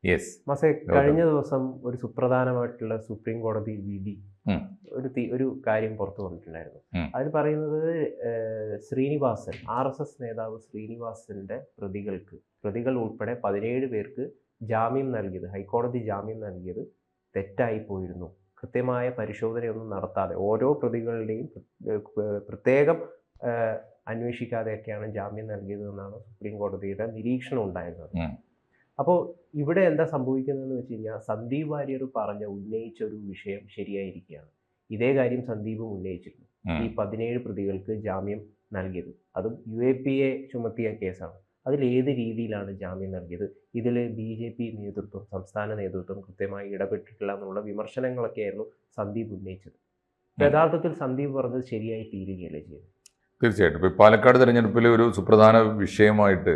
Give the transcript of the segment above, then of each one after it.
Yes. മാസേ കഴിഞ്ഞ ദിവസം ഒരു സുപ്രധാനമായിട്ടുള്ള സുപ്രീം കോടതി വിധി ഒരു കാര്യം പുറത്തു വന്നിട്ടുണ്ടായിരുന്നു. അതിൽ പറയുന്നത് ശ്രീനിവാസൻ RSS നേതാവ് ശ്രീനിവാസന്റെ പ്രതികൾ ഉൾപ്പെടെ 17 പേർക്ക് ജാമ്യം നൽകിയത്, ഹൈക്കോടതി ജാമ്യം നൽകിയത് തെറ്റായി പോയിരുന്നു. കൃത്യമായ പരിശോധനയൊന്നും നടത്താതെ ഓരോ പ്രതികളുടെയും പ്രത്യേകം അന്വേഷിക്കാതെയൊക്കെയാണ് ജാമ്യം നൽകിയത് എന്നാണ് സുപ്രീം കോടതിയുടെ നിരീക്ഷണം ഉണ്ടായിരുന്നത്. അപ്പോൾ ഇവിടെ എന്താ സംഭവിക്കുന്നതെന്ന് വെച്ച് കഴിഞ്ഞാൽ സന്ദീപ് വാര്യർ ഉന്നയിച്ച ഒരു വിഷയം ശരിയായിരിക്കുകയാണ്. ഇതേ കാര്യം സന്ദീപും ഉന്നയിച്ചിരുന്നു. ഈ 17 പ്രതികൾക്ക് ജാമ്യം നൽകിയത് അതും UAPA ചുമത്തിയ കേസാണ്. അതിൽ ഏത് രീതിയിലാണ് ജാമ്യം നൽകിയത്? ഇതിൽ BJP നേതൃത്വം, സംസ്ഥാന നേതൃത്വം കൃത്യമായി ഇടപെട്ടിട്ടില്ല എന്നുള്ള വിമർശനങ്ങളൊക്കെ ആയിരുന്നു സന്ദീപ് ഉന്നയിച്ചത്. യഥാർത്ഥത്തിൽ സന്ദീപ് പറഞ്ഞത് ശരിയായി തീരുകയല്ലേ ചെയ്തത്? തീർച്ചയായിട്ടും. ഇപ്പോൾ പാലക്കാട് തെരഞ്ഞെടുപ്പിൽ ഒരു സുപ്രധാന വിഷയമായിട്ട്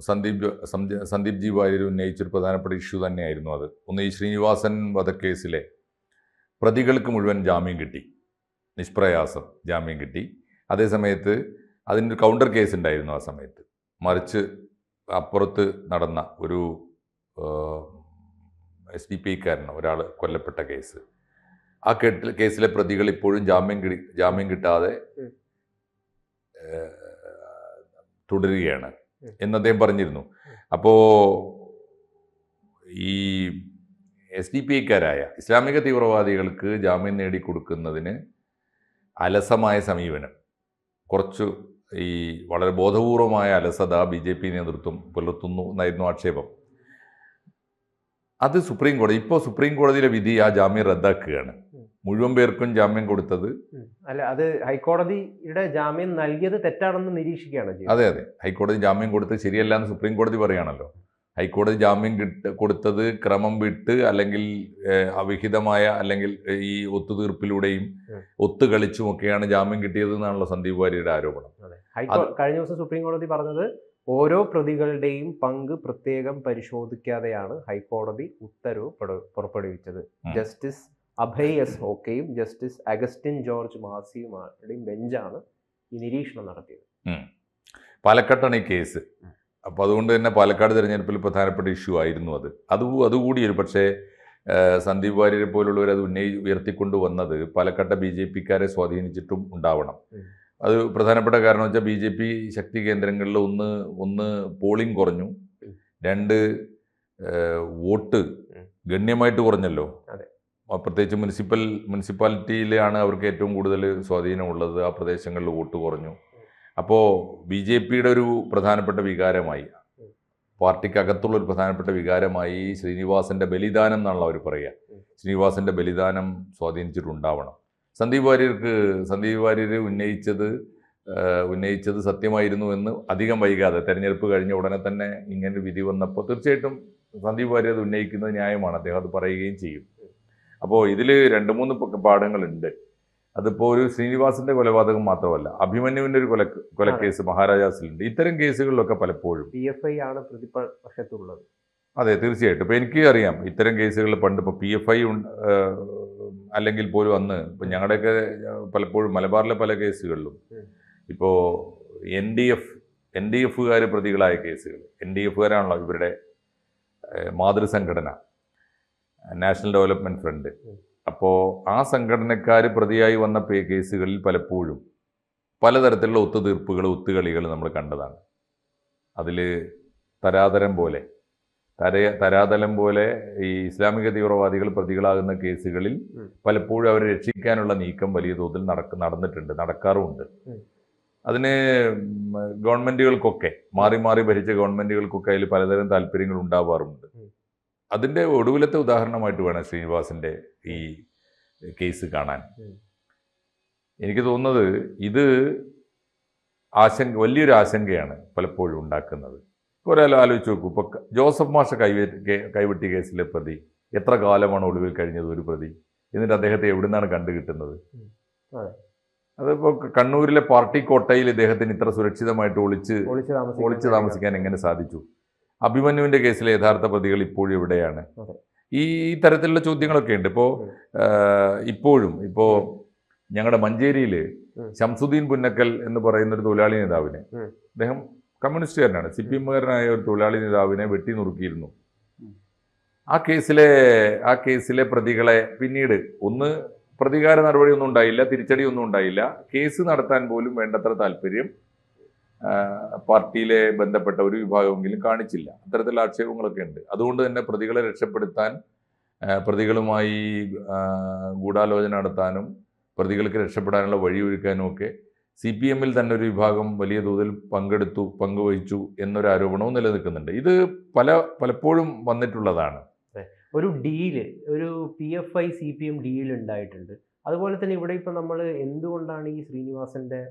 സന്ദീപ് ജി വാര്യർ ഉന്നയിച്ചൊരു പ്രധാനപ്പെട്ട ഇഷ്യൂ തന്നെയായിരുന്നു അത്. ഒന്ന്, ഈ ശ്രീനിവാസൻ വധക്കേസിലെ പ്രതികൾക്ക് മുഴുവൻ ജാമ്യം കിട്ടി, നിഷ്പ്രയാസം ജാമ്യം കിട്ടി. അതേസമയത്ത് അതിൻ്റെ കൗണ്ടർ കേസ് ഉണ്ടായിരുന്നു ആ സമയത്ത്. മറിച്ച് അപ്പുറത്ത് നടന്ന ഒരു SDPIക്കാരൻ ഒരാൾ കൊല്ലപ്പെട്ട കേസ്, ആ കേസിലെ പ്രതികൾ ഇപ്പോഴും ജാമ്യം കിട്ടാതെ തുടരുകയാണ് എന്ന് അദ്ദേഹം പറഞ്ഞിരുന്നു. അപ്പോൾ ഈ SDPIക്കാരായ ഇസ്ലാമിക തീവ്രവാദികൾക്ക് ജാമ്യം നേടിക്കൊടുക്കുന്നതിന് അലസമായ സമീപനം, കുറച്ച് ഈ വളരെ ബോധപൂർവമായ അലസത BJP നേതൃത്വം പുലർത്തുന്നു എന്നായിരുന്നു ആക്ഷേപം. അത് ഇപ്പോൾ സുപ്രീം കോടതിയിലെ വിധി ആ ജാമ്യം റദ്ദാക്കുകയാണ്. മുഴുവൻ പേർക്കും ജാമ്യം കൊടുത്തത് അല്ല, അത് ഹൈക്കോടതിയുടെ ജാമ്യം നൽകിയത് തെറ്റാണെന്ന് നിരീക്ഷിക്കുകയാണ്. അതെ, ഹൈക്കോടതി ജാമ്യം കൊടുത്തത് ശരിയല്ല എന്ന് സുപ്രീം കോടതി പറയുകയാണല്ലോ. ഹൈക്കോടതി ജാമ്യം ക്രമം ക്രമം വിട്ട് അല്ലെങ്കിൽ അവിഹിതമായ അല്ലെങ്കിൽ ഈ ഒത്തുതീർപ്പിലൂടെയും ഒത്തുകളിച്ചുമൊക്കെയാണ് ജാമ്യം കിട്ടിയത് എന്നാണല്ലോ സന്ദീപ് വാര്യരുടെ ആരോപണം. കഴിഞ്ഞ ദിവസം സുപ്രീം കോടതി പറഞ്ഞത് ഓരോ പ്രതികളുടെയും പങ്ക് പ്രത്യേകം പരിശോധിക്കാതെയാണ് ഹൈക്കോടതി ഉത്തരവ് പുറപ്പെടുവിച്ചത്. Justice Abhay S. ഹോക്കയും ജസ്റ്റിസ് അഗസ്റ്റിൻ ജോർജ് മാസിയുമാരുടെയും ബെഞ്ചാണ് ഈ നിരീക്ഷണം നടത്തിയത്. പാലക്കാട്ടാണ് ഈ കേസ്. അപ്പോൾ അതുകൊണ്ട് തന്നെ പാലക്കാട് തെരഞ്ഞെടുപ്പിൽ പ്രധാനപ്പെട്ട ഇഷ്യൂ ആയിരുന്നു അതുകൂടി ഒരു പക്ഷേ സന്ദീപ് വാര്യരെ പോലുള്ളവർ അത് ഉയർത്തിക്കൊണ്ടു വന്നത് പാലക്കാട്ടെ BJPക്കാരെ സ്വാധീനിച്ചിട്ടും ഉണ്ടാവണം. അത് പ്രധാനപ്പെട്ട കാരണം വെച്ചാൽ BJP ശക്തി കേന്ദ്രങ്ങളിൽ ഒന്ന് പോളിംഗ് കുറഞ്ഞു, 2 വോട്ട് ഗണ്യമായിട്ട് കുറഞ്ഞല്ലോ. പ്രത്യേകിച്ച് മുനിസിപ്പാലിറ്റിയിലാണ് അവർക്ക് ഏറ്റവും കൂടുതൽ സ്വാധീനമുള്ളത്. ആ പ്രദേശങ്ങളിൽ വോട്ട് കുറഞ്ഞു. അപ്പോൾ BJPയുടെ ഒരു പ്രധാനപ്പെട്ട വികാരമായി, പാർട്ടിക്കകത്തുള്ള ഒരു പ്രധാനപ്പെട്ട വികാരമായി ശ്രീനിവാസന്റെ ബലിദാനം എന്നാണല്ലോ അവർ പറയുക. ശ്രീനിവാസന്റെ ബലിദാനം സ്വാധീനിച്ചിട്ടുണ്ടാവണം. സന്ദീപ് വാര്യർ ഉന്നയിച്ചത് സത്യമായിരുന്നു എന്ന് അധികം വൈകാതെ, തെരഞ്ഞെടുപ്പ് കഴിഞ്ഞ ഉടനെ തന്നെ ഇങ്ങനെ വിധി വന്നപ്പോൾ തീർച്ചയായിട്ടും സന്ദീപ് വാര്യർ അത് ഉന്നയിക്കുന്നത് ന്യായമാണ്. അദ്ദേഹം അത് പറയുകയും ചെയ്യും. അപ്പോൾ ഇതിൽ 2-3 പാഠങ്ങളുണ്ട്. അതിപ്പോൾ ഒരു ശ്രീനിവാസന്റെ കൊലപാതകം മാത്രമല്ല, അഭിമന്യുവിന്റെ ഒരു കൊലക്കേസ് മഹാരാജാസിലുണ്ട്. ഇത്തരം കേസുകളിലൊക്കെ പലപ്പോഴും PFI ആണ് പ്രതിപക്ഷത്തുള്ളത്. അതെ, തീർച്ചയായിട്ടും. ഇപ്പോൾ എനിക്ക് അറിയാം ഇത്തരം കേസുകളിൽ പണ്ട് ഇപ്പോൾ PFI അല്ലെങ്കിൽ പോലും അന്ന് ഇപ്പം ഞങ്ങളുടെയൊക്കെ പലപ്പോഴും മലബാറിലെ പല കേസുകളിലും ഇപ്പോൾ NDFകാർ പ്രതികളായ കേസുകൾ, NDFകാരാണല്ലോ ഇവരുടെ മാതൃസംഘടന, നാഷണൽ ഡെവലപ്മെൻറ്റ് ഫ്രണ്ട്. അപ്പോൾ ആ സംഘടനക്കാർ പ്രതിയായി വന്ന കേസുകളിൽ പലപ്പോഴും പലതരത്തിലുള്ള ഒത്തുകളികൾ നമ്മൾ കണ്ടതാണ്. അതിൽ തരാതലം പോലെ ഈ ഇസ്ലാമിക തീവ്രവാദികൾ പ്രതികളാകുന്ന കേസുകളിൽ പലപ്പോഴും അവരെ രക്ഷിക്കാനുള്ള നീക്കം വലിയ തോതിൽ നടക്കാറുമുണ്ട്. അതിന് ഗവൺമെൻറ്റുകൾക്കൊക്കെ മാറി ഭരിച്ച ഗവൺമെൻറ്റുകൾക്കൊക്കെ അതിൽ പലതരം താല്പര്യങ്ങൾ ഉണ്ടാവാറുമുണ്ട്. അതിൻ്റെ ഒടുവിലത്തെ ഉദാഹരണമായിട്ട് വേണം ശ്രീനിവാസന്റെ ഈ കേസ് കാണാൻ. എനിക്ക് തോന്നുന്നത് ഇത് വലിയൊരു ആശങ്കയാണ് പലപ്പോഴും ഉണ്ടാക്കുന്നത്. ഒരാൾ ആലോചിച്ച് നോക്കൂ, ഇപ്പോൾ ജോസഫ് മാഷ് കൈവെട്ടി കേസിലെ പ്രതി എത്ര കാലമാണ് ഒടുവിൽ കഴിഞ്ഞത് ഒരു പ്രതി, എന്നിട്ട് അദ്ദേഹത്തെ എവിടുന്നാണ് കണ്ടുകിട്ടുന്നത്? അതിപ്പോൾ കണ്ണൂരിലെ പാർട്ടി കോട്ടയിൽ ഇദ്ദേഹത്തിന് ഇത്ര സുരക്ഷിതമായിട്ട് ഒളിച്ച് താമസിക്കാൻ എങ്ങനെ സാധിച്ചു? അഭിമന്യുവിന്റെ കേസിലെ യഥാർത്ഥ പ്രതികൾ ഇപ്പോഴും എവിടെയാണ്? ഈ തരത്തിലുള്ള ചോദ്യങ്ങളൊക്കെ ഉണ്ട്. ഇപ്പോൾ ഞങ്ങളുടെ മഞ്ചേരിയിൽ ശംസുദ്ദീൻ പുന്നക്കൽ എന്ന് പറയുന്ന ഒരു തൊഴിലാളി നേതാവിനെ അദ്ദേഹം കമ്മ്യൂണിസ്റ്റുകാരനാണ്, CPM-കാരനായ ഒരു തൊഴിലാളി നേതാവിനെ വെട്ടി നുറുക്കിയിരുന്നു. ആ കേസിലെ പ്രതികളെ പിന്നീട് പ്രതികാര നടപടിയൊന്നും ഉണ്ടായില്ല, തിരിച്ചടിയൊന്നും ഉണ്ടായില്ല. കേസ് നടത്താൻ പോലും വേണ്ടത്ര താല്പര്യം പാർട്ടിയിലെ ബന്ധപ്പെട്ട ഒരു വിഭാഗമെങ്കിലും കാണിച്ചില്ല. അത്തരത്തിലുള്ള ആക്ഷേപങ്ങളൊക്കെ ഉണ്ട്. അതുകൊണ്ട് തന്നെ പ്രതികളെ രക്ഷപ്പെടുത്താൻ, പ്രതികളുമായി ഗൂഢാലോചന നടത്താനും പ്രതികൾക്ക് രക്ഷപ്പെടാനുള്ള വഴിയൊരുക്കാനും ഒക്കെ CPM-ൽ തന്നെ ഒരു വിഭാഗം വലിയ തോതിൽ പങ്കുവഹിച്ചു എന്നൊരു ആരോപണവും നിലനിൽക്കുന്നുണ്ട്. ഇത് പലപ്പോഴും വന്നിട്ടുള്ളതാണ്. ഒരു PFI CPM ഡീൽ ഉണ്ടായിട്ടുണ്ട്. അതുപോലെ തന്നെ ഇവിടെ ഇപ്പം നമ്മൾ എന്തുകൊണ്ടാണ് ഈ ശ്രീനിവാസന്റെ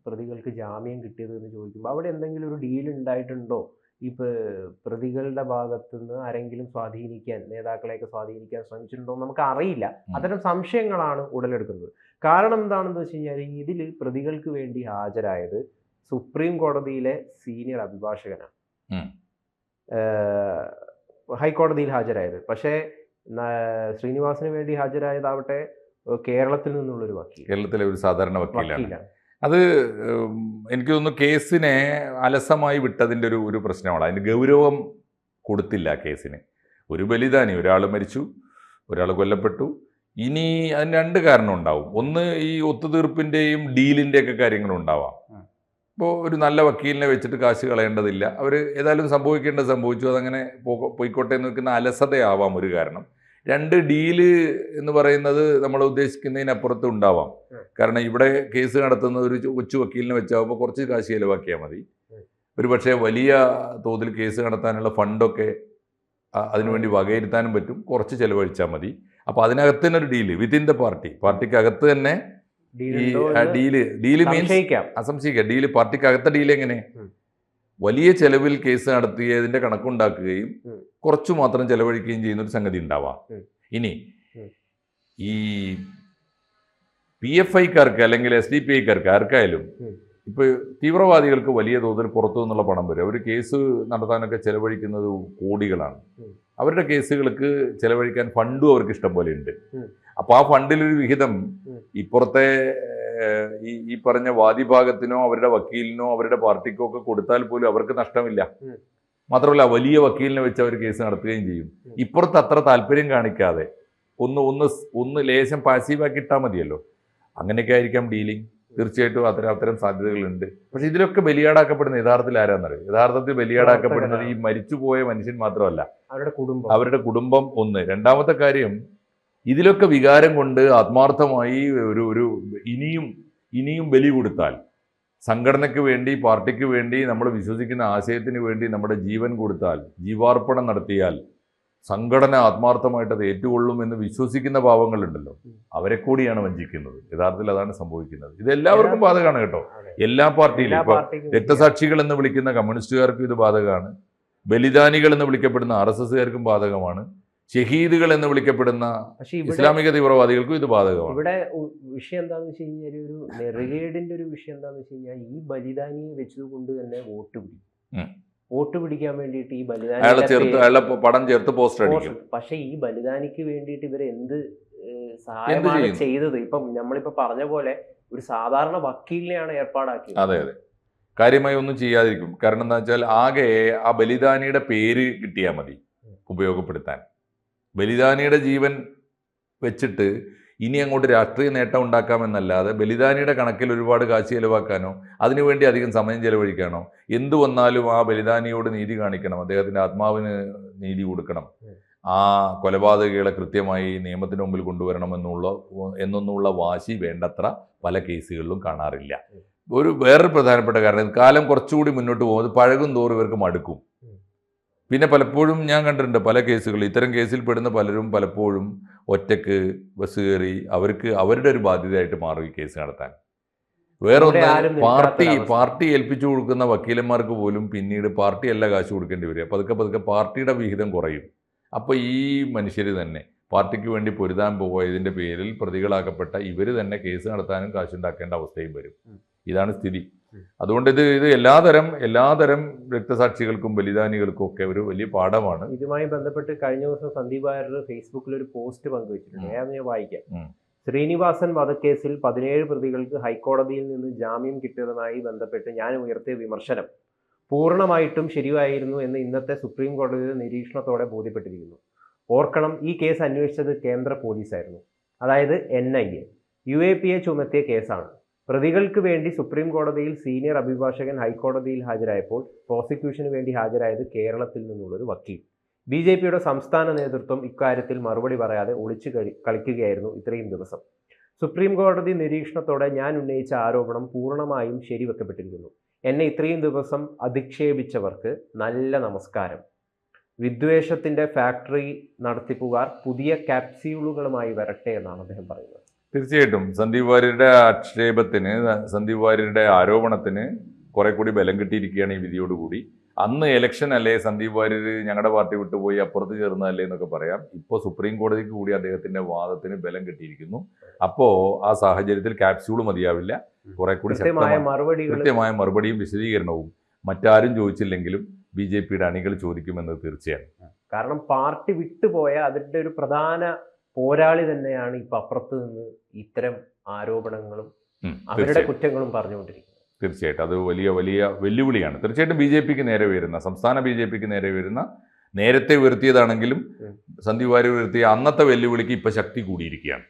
പ്രതികൾക്ക് ജാമ്യം കിട്ടിയത് എന്ന് ചോദിക്കുമ്പോൾ അവിടെ എന്തെങ്കിലും ഒരു ഡീൽ ഉണ്ടായിട്ടുണ്ടോ? ഇപ്പോൾ പ്രതികളുടെ ഭാഗത്തുനിന്ന് ആരെങ്കിലും നേതാക്കളെയൊക്കെ സ്വാധീനിക്കാൻ ശ്രമിച്ചിട്ടുണ്ടോ നമുക്ക് അറിയില്ല. അത്തരം സംശയങ്ങളാണ് ഉടലെടുക്കുന്നത്. കാരണം എന്താണെന്ന് വെച്ച് കഴിഞ്ഞാൽ ഇതിൽ പ്രതികൾക്ക് വേണ്ടി ഹാജരായത് സുപ്രീം കോടതിയിലെ സീനിയർ അഭിഭാഷകനാണ്, ഹൈക്കോടതിയിൽ ഹാജരായത്. പക്ഷേ ശ്രീനിവാസന് വേണ്ടി ഹാജരായതാവട്ടെ കേരളത്തിൽ നിന്നുള്ളൊരു വക്കീൽ, കേരളത്തിലെ ഒരു സാധാരണ വക്കീലാണ്. അത് എനിക്ക് തോന്നുന്നു കേസിനെ അലസമായി വിട്ടതിൻ്റെ ഒരു പ്രശ്നമാണ്. അതിന് ഗൗരവം കൊടുത്തില്ല കേസിന്. ഒരു ബലിദാനി, ഒരാൾ മരിച്ചു, ഒരാൾ കൊല്ലപ്പെട്ടു. ഇനി അതിന് രണ്ട് കാരണം ഉണ്ടാവും. ഒന്ന്, ഈ ഒത്തുതീർപ്പിൻ്റെയും ഡീലിൻ്റെയൊക്കെ കാര്യങ്ങളുണ്ടാവാം. ഇപ്പോൾ ഒരു നല്ല വക്കീലിനെ വെച്ചിട്ട് കാശ് കളയേണ്ടതില്ല, അവർ ഏതായാലും സംഭവിക്കേണ്ടത് സംഭവിച്ചു, അതങ്ങനെ പോയിക്കോട്ടെ എന്ന് വെക്കുന്ന അലസതയാവാം ഒരു കാരണം. രണ്ട്, ഡീല് എന്ന് പറയുന്നത് നമ്മൾ ഉദ്ദേശിക്കുന്നതിനപ്പുറത്ത് ഉണ്ടാവാം. കാരണം ഇവിടെ കേസ് നടത്തുന്നത് ഒരു കൊച്ചു വക്കീലിനെ വെച്ചാകുമ്പോൾ കുറച്ച് കാശ് ചിലവാക്കിയാൽ മതി. ഒരു പക്ഷേ വലിയ തോതിൽ കേസ് നടത്താനുള്ള ഫണ്ടൊക്കെ അതിനുവേണ്ടി വകയിരുത്താനും പറ്റും, കുറച്ച് ചിലവഴിച്ചാൽ മതി. അപ്പോൾ അതിനകത്ത് തന്നെ ഒരു ഡീല് വിത്തിൻ ദ പാർട്ടിക്കകത്ത് തന്നെ ഈ ഡീല് മീൻസ് അസംശയിക്കാം. ഡീല് പാർട്ടിക്കകത്ത ഡീൽ എങ്ങനെ? വലിയ ചെലവിൽ കേസ് നടത്തിയതിന്റെ കണക്കുണ്ടാക്കുകയും കുറച്ചു മാത്രം ചെലവഴിക്കുകയും ചെയ്യുന്ന ഒരു സംഗതി ഉണ്ടാവാം. ഇനി ഈ PFI-ക്കാർക്ക് അല്ലെങ്കിൽ SDPI-ക്കാർക്ക് ആർക്കായാലും ഇപ്പോൾ തീവ്രവാദികൾക്ക് വലിയ തോതിൽ പുറത്തു നിന്നുള്ള പണം വരും. അവർ കേസ് നടത്താനൊക്കെ ചെലവഴിക്കുന്നത് കോടികളാണ്. അവരുടെ കേസുകൾക്ക് ചെലവഴിക്കാൻ ഫണ്ടും അവർക്ക് ഇഷ്ടം പോലെ ഉണ്ട്. അപ്പോൾ ആ ഫണ്ടിലൊരു വിഹിതം ഇപ്പുറത്തെ ഈ പറഞ്ഞ വാദിഭാഗത്തിനോ അവരുടെ വക്കീലിനോ അവരുടെ പാർട്ടിക്കോ ഒക്കെ കൊടുത്താൽ പോലും അവർക്ക് നഷ്ടമില്ല. മാത്രമല്ല വലിയ വക്കീലിനെ വെച്ച് അവർ കേസ് നടത്തുകയും ചെയ്യും. ഇപ്പുറത്ത് അത്ര താല്പര്യം കാണിക്കാതെ ഒന്ന് ലേശം പാസീവാക്കി ഇട്ടാൽ മതിയല്ലോ. അങ്ങനെയൊക്കെ ആയിരിക്കാം ഡീലിംഗ്. തീർച്ചയായിട്ടും അത്തരം സാധ്യതകളുണ്ട്. പക്ഷെ ഇതിലൊക്കെ ബലിയാടാക്കപ്പെടുന്ന യഥാർത്ഥത്തിൽ ആരാന്നറിയും? യഥാർത്ഥത്തിൽ ബലിയാടാക്കപ്പെടുന്നത് ഈ മരിച്ചുപോയ മനുഷ്യൻ മാത്രമല്ല, അവരുടെ കുടുംബം ഒന്ന്. രണ്ടാമത്തെ കാര്യം, ഇതിലൊക്കെ വികാരം കൊണ്ട് ആത്മാർത്ഥമായി ഒരു ഇനിയും ബലി കൊടുത്താൽ, സംഘടനയ്ക്ക് വേണ്ടി, പാർട്ടിക്ക് വേണ്ടി, നമ്മൾ വിശ്വസിക്കുന്ന ആശയത്തിന് വേണ്ടി നമ്മുടെ ജീവൻ കൊടുത്താൽ, ജീവാർപ്പണം നടത്തിയാൽ സംഘടന ആത്മാർത്ഥമായിട്ട് അത് ഏറ്റുകൊള്ളും എന്ന് വിശ്വസിക്കുന്ന പാവങ്ങളുണ്ടല്ലോ, അവരെ കൂടിയാണ് വഞ്ചിക്കുന്നത്. യഥാർത്ഥത്തിൽ അതാണ് സംഭവിക്കുന്നത്. ഇത് എല്ലാവർക്കും ബാധകമാണ് കേട്ടോ. എല്ലാ പാർട്ടിയിലും ഇപ്പൊ രക്തസാക്ഷികൾ എന്ന് വിളിക്കുന്ന കമ്മ്യൂണിസ്റ്റുകാർക്കും ഇത് ബാധകമാണ്. ബലിദാനികൾ എന്ന് വിളിക്കപ്പെടുന്ന RSSകാർക്കും ബാധകമാണ്. ഷഹീദുകൾ എന്ന് വിളിക്കപ്പെടുന്ന ഇസ്ലാമിക തീവ്രവാദികൾക്കും ഇത് ബാധകമാണ്. ഇവിടെ വിഷയം എന്താണെന്ന് വെച്ച് കഴിഞ്ഞാൽ, ഒരു നെറുകേടിന്റെ ഒരു വിഷയം എന്താണെന്ന് വെച്ച് കഴിഞ്ഞാൽ, ഈ ബലിദാനിയെ വെച്ചതുകൊണ്ട് തന്നെ വോട്ട് പിടിക്കാൻ വേണ്ടിയിട്ട് ഈ അയാളെ പടം ചേർത്ത് പോസ്റ്റർ അടിക്കും. പക്ഷെ ഈ ബലിദാനിക്ക് വേണ്ടിയിട്ട് ഇവർ എന്ത് സഹായമാണ് ചെയ്തത്? ഇപ്പം നമ്മളിപ്പോ പറഞ്ഞ പോലെ ഒരു സാധാരണ വക്കീലിനെയാണ് ഏർപ്പാടാക്കിയത്. അതെ, കാര്യമായി ഒന്നും ചെയ്യാതിരിക്കും. കാരണം എന്താ വെച്ചാൽ, ആകെ ആ ബലിദാനിയുടെ പേര് കിട്ടിയാൽ മതി ഉപയോഗപ്പെടുത്താൻ. ബലിദാനിയുടെ ജീവൻ വെച്ചിട്ട് ഇനി അങ്ങോട്ട് രാഷ്ട്രീയ നേട്ടം ഉണ്ടാക്കാമെന്നല്ലാതെ ബലിദാനിയുടെ കണക്കിൽ ഒരുപാട് കാശ് ചിലവാക്കാനോ അതിനുവേണ്ടി അധികം സമയം ചെലവഴിക്കാനോ, എന്തു വന്നാലും ആ ബലിദാനിയോട് നീതി കാണിക്കണം, അദ്ദേഹത്തിൻ്റെ ആത്മാവിന് നീതി കൊടുക്കണം, ആ കൊലപാതകികളെ കൃത്യമായി നിയമത്തിന് മുമ്പിൽ കൊണ്ടുവരണമെന്നുള്ള വാശി വേണ്ടത്ര പല കേസുകളിലും കാണാറില്ല. വേറൊരു പ്രധാനപ്പെട്ട കാരണം, കാലം കുറച്ചുകൂടി മുന്നോട്ട് പോകുന്നത് പഴകും തോറും ഇവർക്ക് മടുക്കും. പിന്നെ പലപ്പോഴും ഞാൻ കണ്ടിട്ടുണ്ട് പല കേസുകൾ, ഇത്തരം കേസിൽ പെടുന്ന പലരും പലപ്പോഴും ഒറ്റക്ക് ബസ് കയറി അവരുടെ ഒരു ബാധ്യതയായിട്ട് മാറും ഈ കേസ് നടത്താൻ. വേറൊന്ന്, പാർട്ടി ഏൽപ്പിച്ചു കൊടുക്കുന്ന വക്കീലന്മാർക്ക് പോലും പിന്നീട് പാർട്ടിയല്ല കാശ് കൊടുക്കേണ്ടി വരിക. പതുക്കെ പാർട്ടിയുടെ വിഹിതം കുറയും. അപ്പോൾ ഈ മനുഷ്യർ തന്നെ പാർട്ടിക്ക് വേണ്ടി പൊരുതാൻ പോയതിൻ്റെ പേരിൽ പ്രതികളാക്കപ്പെട്ട ഇവർ തന്നെ കേസ് നടത്താനും കാശുണ്ടാക്കേണ്ട അവസ്ഥയും വരും. ഇതാണ് സ്ഥിതി. അതുകൊണ്ട് ഇത് എല്ലാതരം രക്തസാക്ഷികൾക്കും ബലിദാനികൾക്കും ഒക്കെ ഒരു വലിയ പാഠമാണ്. ഇതുമായി ബന്ധപ്പെട്ട് കഴിഞ്ഞ ദിവസം സന്ദീപ് വാര്യർ ഫേസ്ബുക്കിൽ ഒരു പോസ്റ്റ് പങ്കുവച്ചിട്ടുണ്ട്. ഞാൻ വായിക്കാം. ശ്രീനിവാസൻ വധക്കേസിൽ 17 പ്രതികൾക്ക് ഹൈക്കോടതിയിൽ നിന്ന് ജാമ്യം കിട്ടിയതുമായി ബന്ധപ്പെട്ട് ഞാൻ ഉയർത്തിയ വിമർശനം പൂർണ്ണമായിട്ടും ശരിയായിരുന്നു എന്ന് ഇന്നത്തെ സുപ്രീം കോടതിയുടെ നിരീക്ഷണത്തോടെ ബോധ്യപ്പെട്ടിരിക്കുന്നു. ഓർക്കണം, ഈ കേസ് അന്വേഷിച്ചത് കേന്ദ്ര പോലീസായിരുന്നു, അതായത് NIA. UAPA ചുമത്തിയ കേസാണ്. പ്രതികൾക്ക് വേണ്ടി സുപ്രീം കോടതിയിൽ സീനിയർ അഭിഭാഷകൻ ഹൈക്കോടതിയിൽ ഹാജരായപ്പോൾ പ്രോസിക്യൂഷന് വേണ്ടി ഹാജരായത് കേരളത്തിൽ നിന്നുള്ളൊരു വക്കീൽ. BJPയുടെ സംസ്ഥാന നേതൃത്വം ഇക്കാര്യത്തിൽ മറുപടി പറയാതെ ഒളിച്ചു കളിക്കുകയായിരുന്നു ഇത്രയും ദിവസം. സുപ്രീം കോടതി നിരീക്ഷണത്തോടെ ഞാൻ ഉന്നയിച്ച ആരോപണം പൂർണ്ണമായും ശരിവെക്കപ്പെട്ടിരിക്കുന്നു. എന്നെ ഇത്രയും ദിവസം അധിക്ഷേപിച്ചവർക്ക് നല്ല നമസ്കാരം. വിദ്വേഷത്തിന്റെ ഫാക്ടറി നടത്തിപ്പുകാർ പുതിയ ക്യാപ്സ്യൂളുകളുമായി വരട്ടെ എന്നാണ് അദ്ദേഹം പറയുന്നത്. തീർച്ചയായിട്ടും സന്ദീപ് വാര്യരുടെ ആക്ഷേപത്തിന്, സന്ദീപ് വാര്യരുടെ ആരോപണത്തിന് കുറെ കൂടി ബലം കിട്ടിയിരിക്കുകയാണ് ഈ വിധിയോടുകൂടി. അന്ന് ഇലക്ഷൻ അല്ലേ, സന്ദീപ് വാര്യർ ഞങ്ങളുടെ പാർട്ടി വിട്ടുപോയി അപ്പുറത്ത് ചേർന്നതല്ലേ എന്നൊക്കെ പറയാം. ഇപ്പോൾ സുപ്രീം കോടതിക്ക് കൂടി അദ്ദേഹത്തിന്റെ വാദത്തിന് ബലം കിട്ടിയിരിക്കുന്നു. അപ്പോൾ ആ സാഹചര്യത്തിൽ ക്യാപ്സ്യൂൾ മതിയാവില്ല, കുറെ കൂടി കൃത്യമായ മറുപടിയും വിശദീകരണവും മറ്റാരും ചോദിച്ചില്ലെങ്കിലും BJPയുടെ അണികൾ ചോദിക്കുമെന്നത് തീർച്ചയാണ്. കാരണം പാർട്ടി വിട്ടുപോയ അവരുടെ ഒരു പ്രധാന പോരാളി തന്നെയാണ് ഇപ്പൊ അപ്പുറത്ത് നിന്ന് ഇത്തരം ആരോപണങ്ങളും അവരുടെ കുറ്റങ്ങളും പറഞ്ഞുകൊണ്ടിരിക്കുന്നത്. തീർച്ചയായിട്ടും അത് വലിയ വലിയ വെല്ലുവിളിയാണ്. തീർച്ചയായിട്ടും BJPക്ക് നേരെ വരുന്ന, സംസ്ഥാന BJPക്ക് നേരെ വരുന്ന, നേരത്തെ ഉയർത്തിയതാണെങ്കിലും സന്ദീപ് വാര്യർ ഉയർത്തിയ അന്നത്തെ വെല്ലുവിളിക്ക് ഇപ്പൊ ശക്തി കൂടിയിരിക്കുകയാണ്.